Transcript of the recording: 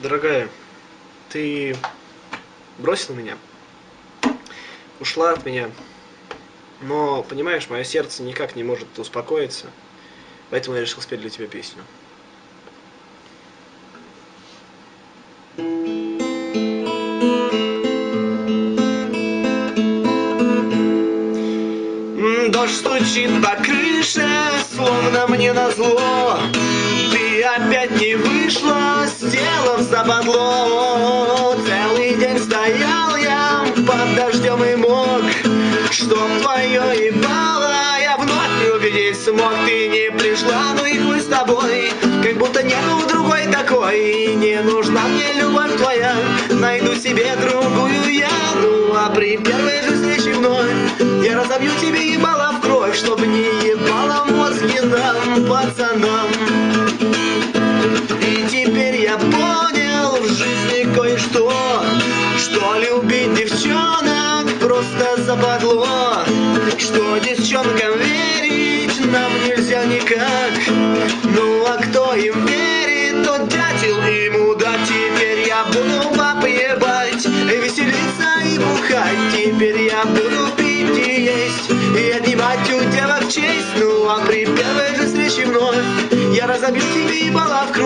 Дорогая, ты бросила меня, ушла от меня, но, понимаешь, мое сердце никак не может успокоиться, поэтому я решил спеть для тебя песню. Дождь стучит по крыше, словно мне назло. Ты опять не вышла, сделав западло. Целый день стоял я под дождем и мог, чтоб твое ебало я вновь не увидеть смог. Ты не пришла, ну и хуй с тобой, как будто нету другой такой. Не нужна мне любовь твоя, найду себе другую я. Ну а при первой же встрече вновь я разобью тебе ебало в кровь, чтобы не ебало мозги нам, пацанам. И теперь я понял в жизни кое-что, что любить девчонок просто западло, что девчонкам верить нам нельзя никак. Ну а кто им верит, тот дятел и мудак. Теперь я буду баб ебать, веселиться и бухать. Теперь я буду пить и есть, и отнимать у девок честь. Ну а при первой же встрече вновь я разобью тебе ебало в кровь,